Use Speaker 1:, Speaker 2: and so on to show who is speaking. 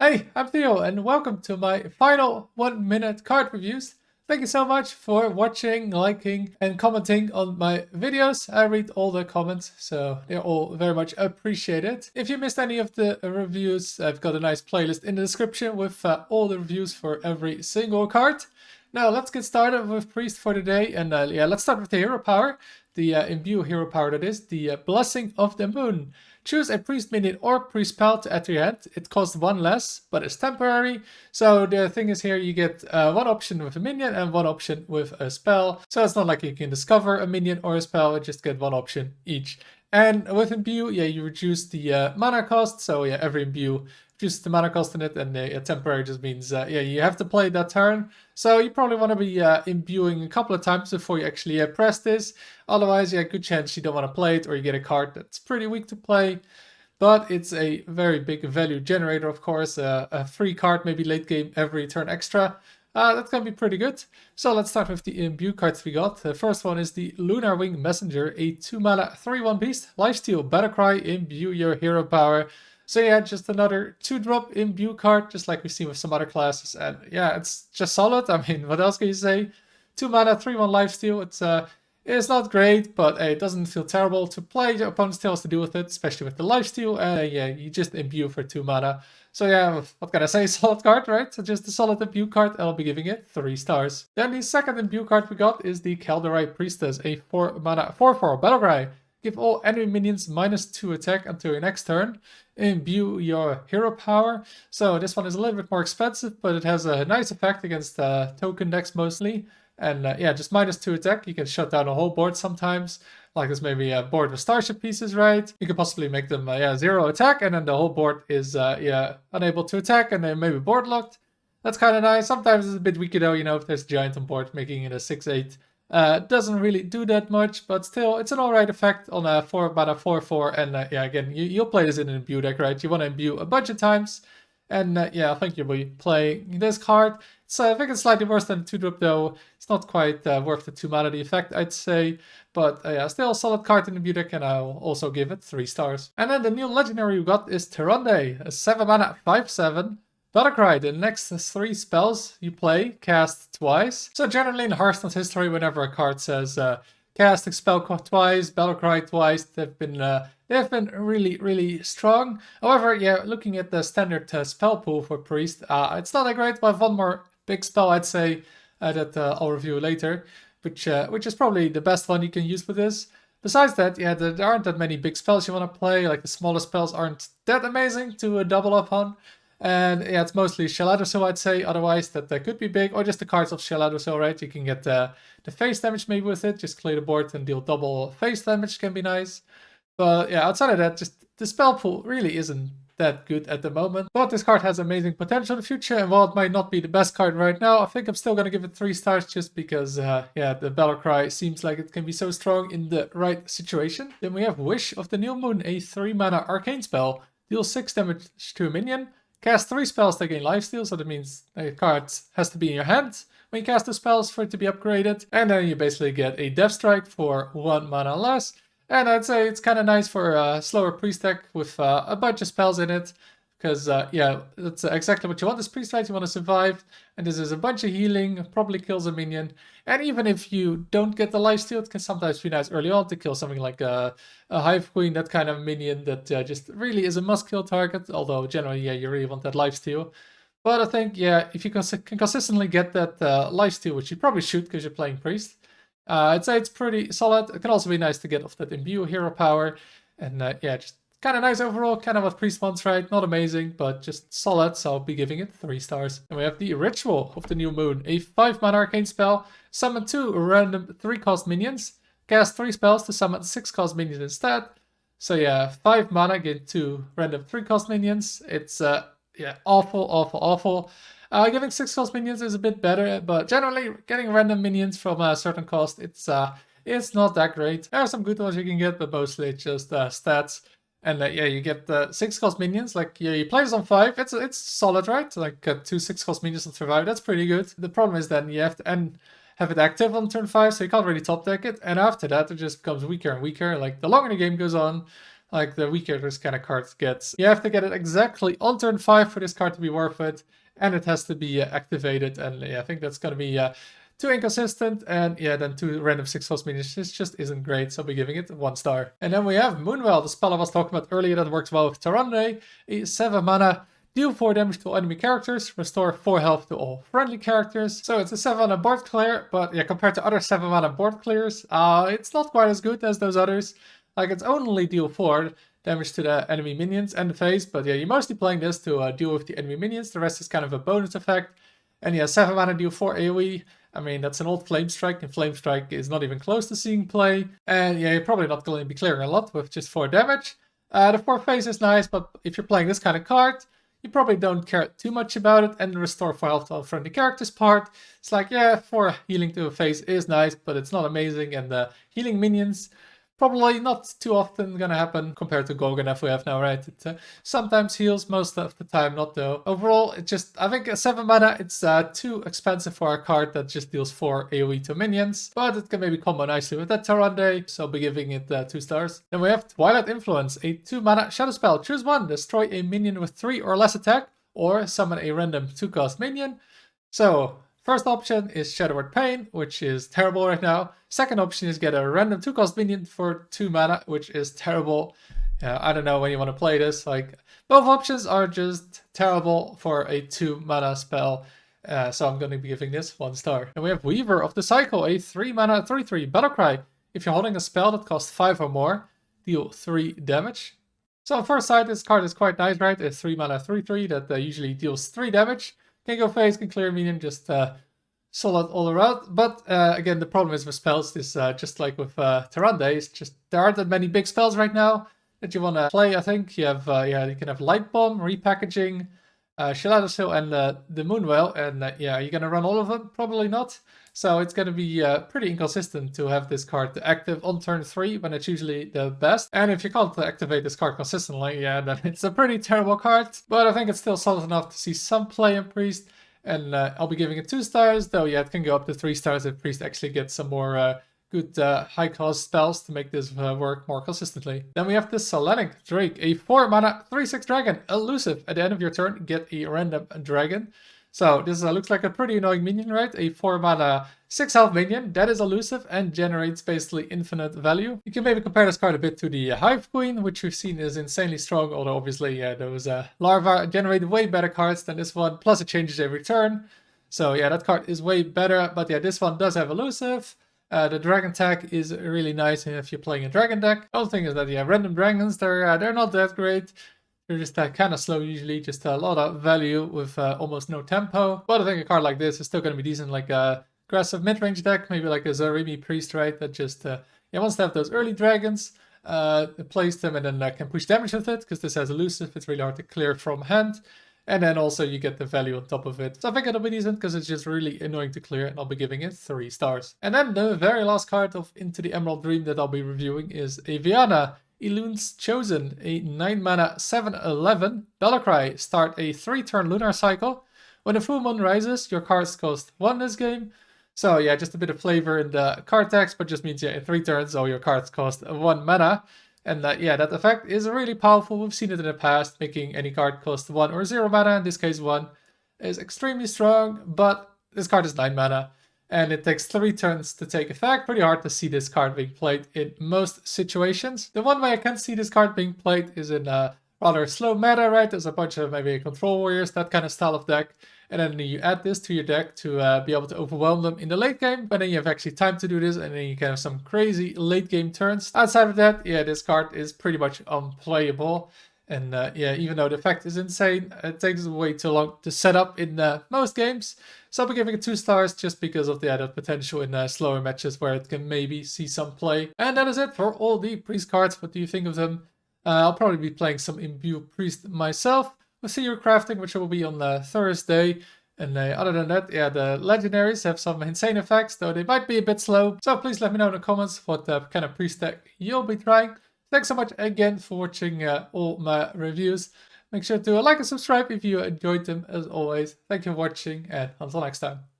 Speaker 1: Hey, I'm Theo and welcome to my final 1 minute card reviews. Thank you so much for watching, liking and commenting on my videos. I read all the comments, so they're all very much appreciated. If you missed any of the reviews, I've got a nice playlist in the description with all the reviews for every single card. Now let's get started with Priest for today, and let's start with the hero power. The Imbue hero power, that is, the Blessing of the Moon. Choose a priest minion or priest spell to add to your hand. It costs one less, but it's temporary. So the thing is here, you get one option with a minion and one option with a spell. So it's not like you can discover a minion or a spell, you just get one option each. And with Imbue, you reduce the mana cost. So every Imbue reduces the mana cost in it, and temporary just means you have to play that turn. So you probably want to be imbuing a couple of times before you actually press this. Otherwise, good chance you don't want to play it, or you get a card that's pretty weak to play. But it's a very big value generator, of course. A free card, maybe late game, every turn extra. That can be pretty good. So let's start with the Imbue cards we got. The first one is the Lunar Wing Messenger, a 2-mana 3/1 beast. Lifesteal, Battlecry, Imbue your hero power. So just another 2-drop Imbue card, just like we've seen with some other classes. And it's just solid. I mean, what else can you say? 2-mana 3/1 lifesteal. It's not great, but it doesn't feel terrible to play. Your opponent still has to deal with it, especially with the lifesteal. And you just Imbue for 2 mana. So what can I say? Solid card, right? So just a solid Imbue card, and I'll be giving it 3 stars. Then the second Imbue card we got is the Calderai Priestess, a 4-mana 4/4 Battlecry. Give all enemy minions -2 attack until your next turn. Imbue your hero power. So this one is a little bit more expensive, but it has a nice effect against token decks mostly. And just -2 attack. You can shut down a whole board sometimes. Like this, maybe a board with starship pieces, right? You could possibly make them 0 attack, and then the whole board is unable to attack, and then maybe board locked. That's kind of nice. Sometimes it's a bit weaker though, if there's a giant on board, making it a 6/8. Doesn't really do that much, but still, it's an alright effect on a 4-mana 4/4. And again, you'll play this in an Imbue deck, right? You want to Imbue a bunch of times. And I think you'll be playing this card. I think it's slightly worse than the 2-drop though. It's not quite worth the 2-mana the effect, I'd say. But still a solid card in the Imbue deck, and I'll also give it 3 stars. And then the new legendary we got is Tyrande, a 7-mana 5/7. Battlecry, the next 3 spells you play, cast twice. So generally in Hearthstone's history, whenever a card says cast expel twice, Battlecry twice, they've been really, really strong. However, looking at the standard spell pool for Priest, it's not that great. But I have one more big spell, I'd say, that I'll review later, which is probably the best one you can use with this. Besides that, there aren't that many big spells you want to play. Like the smallest spells aren't that amazing to double up on. And it's mostly Shell I'd say. Otherwise, that could be big. Or just the cards of Shell right? You can get the face damage maybe with it. Just clear the board and deal double face damage can be nice. But outside of that, just the spell pool really isn't that good at the moment. But this card has amazing potential in the future. And while it might not be the best card right now, I think I'm still going to give it 3 stars just because, the Battlecry seems like it can be so strong in the right situation. Then we have Wish of the New Moon, a 3-mana arcane spell. Deal 6 damage to a minion. Cast 3 spells to gain lifesteal, so that means a card has to be in your hand when you cast the spells for it to be upgraded. And then you basically get a Death Strike for 1 mana less. And I'd say it's kind of nice for a slower priest deck with a bunch of spells in it. Because, that's exactly what you want. This priest deck, you want to survive. And this is a bunch of healing, probably kills a minion. And even if you don't get the lifesteal, it can sometimes be nice early on to kill something like a Hive Queen, that kind of minion that just really is a must-kill target. Although, generally, you really want that lifesteal. But I think, if you can consistently get that lifesteal, which you probably should because you're playing priest, I'd say it's pretty solid. It can also be nice to get off that Imbue hero power. And, just kind of nice overall, kind of what Priest wants, right? Not amazing, but just solid, so I'll be giving it 3 stars. And we have the Ritual of the New Moon, a 5-mana arcane spell. Summon 2 random 3-cost minions. Cast 3 spells to summon 6-cost minions instead. So 5 mana, get 2 random 3-cost minions. It's awful. Giving 6-cost minions is a bit better, but generally getting random minions from a certain cost, it's not that great. There are some good ones you can get, but mostly it's just stats. And you get the 6-cost minions. Like you play this on 5. It's solid, right? Like 2 6-cost minions on survive. That's pretty good. The problem is then you have to have it active on turn 5, so you can't really top deck it. And after that, it just becomes weaker and weaker. Like the longer the game goes on, like the weaker this kind of card gets. You have to get it exactly on turn 5 for this card to be worth it, and it has to be activated, and yeah, I think that's going to be too inconsistent, and yeah, then 2 random 6-cost minions. This just isn't great, so I'll be giving it 1 star. And then we have Moonwell, the spell I was talking about earlier that works well with Tyrande, a 7 mana, deal 4 damage to all enemy characters, restore 4 health to all friendly characters. So it's a 7 mana board clear, but yeah, compared to other 7 mana board clears, it's not quite as good as those others. Like, it's only deal 4 damage to the enemy minions and the face, but yeah, you're mostly playing this to deal with the enemy minions. The rest is kind of a bonus effect. And yeah, 7 mana deal 4 AoE. I mean, that's an old Flame Strike, and Flame Strike is not even close to seeing play. And yeah, you're probably not going to be clearing a lot with just 4 damage. The 4 face is nice, but if you're playing this kind of card, you probably don't care too much about it. And the restore 4 health to all friendly characters part, it's like, yeah, 4 healing to a face is nice, but it's not amazing. And the healing minions, probably not too often gonna happen compared to Golgan we have now, right? It sometimes heals, most of the time not though. Overall, it just, I think 7 mana, it's too expensive for a card that just deals 4 AoE to minions, but it can maybe combo nicely with that Tyrande, so I'll be giving it 2 stars. Then we have Twilight Influence, a 2 mana shadow spell. Choose one, destroy a minion with 3 or less attack, or summon a random 2-cost minion. So, first option is Shadow Word Pain, which is terrible right now. Second option is get a random 2-cost minion for 2 mana, which is terrible. I don't know when you want to play this. Like, both options are just terrible for a 2 mana spell. So I'm going to be giving this 1 star. And we have Weaver of the Cycle, a 3 mana 3/3 Battlecry. If you're holding a spell that costs 5 or more, deal 3 damage. So on first sight, this card is quite nice, right? It's 3 mana 3/3 that usually deals 3 damage. Can go face, can clear minion, just solid all around. But again, the problem is with spells, this just like with Tyrande, it's just there aren't that many big spells right now that you want to play. I think you have yeah, you can have Light Bomb, Repackaging, Shelladasil, and the Moonwell, and yeah, you're gonna run all of them? Probably not. So it's gonna be pretty inconsistent to have this card active on turn 3 when it's usually the best. And if you can't activate this card consistently, yeah, then it's a pretty terrible card. But I think it's still solid enough to see some play in Priest. And I'll be giving it 2 stars, though yeah, it can go up to 3 stars if Priest actually gets some more good high-cost spells to make this work more consistently. Then we have the Selenic Drake, a 4 mana 3/6 dragon, elusive. At the end of your turn, get a random dragon. So this looks like a pretty annoying minion, right? A 4 mana 6 health minion that is elusive and generates basically infinite value. You can maybe compare this card a bit to the Hive Queen, which we've seen is insanely strong, although obviously those larvae generate way better cards than this one, plus it changes every turn. So yeah, that card is way better, but yeah, this one does have elusive. The dragon tag is really nice if you're playing a dragon deck. The other thing is that yeah, random dragons, they're not that great. They're just kind of slow usually, just a lot of value with almost no tempo. But I think a card like this is still going to be decent, like a aggressive mid-range deck, maybe like a Zarimi Priest, right? That just wants to have those early dragons, place them, and then can push damage with it, because this has elusive, it's really hard to clear from hand. And then also you get the value on top of it. So I think it'll be decent, because it's just really annoying to clear, and I'll be giving it 3 stars. And then the very last card of Into the Emerald Dream that I'll be reviewing is Aviana, Elune's Chosen, a 9 mana 7/11 Battlecry. Start a 3-turn lunar cycle. When the full moon rises, your cards cost 1 this game. So yeah, just a bit of flavor in the card text, but just means yeah, in 3 turns all your cards cost 1 mana. And yeah, that effect is really powerful. We've seen it in the past, making any card cost 1 or 0 mana. In this case 1 is extremely strong, but this card is 9 mana. And it takes 3 turns to take effect. Pretty hard to see this card being played in most situations. The one way I can see this card being played is in a rather slow meta, right? There's a bunch of maybe control warriors, that kind of style of deck. And then you add this to your deck to be able to overwhelm them in the late game. But then you have actually time to do this, and then you can have some crazy late game turns. Outside of that, yeah, this card is pretty much unplayable. And yeah, even though the effect is insane, it takes way too long to set up in most games. So I'll be giving it 2 stars just because of the added potential in slower matches where it can maybe see some play. And that is it for all the Priest cards. What do you think of them? I'll probably be playing some Imbue Priest myself with Theo Crafting, which will be on Thursday. And other than that, yeah, the legendaries have some insane effects, though they might be a bit slow. So please let me know in the comments what kind of Priest deck you'll be trying. Thanks so much again for watching all my reviews. Make sure to like and subscribe if you enjoyed them as always. Thank you for watching, and until next time.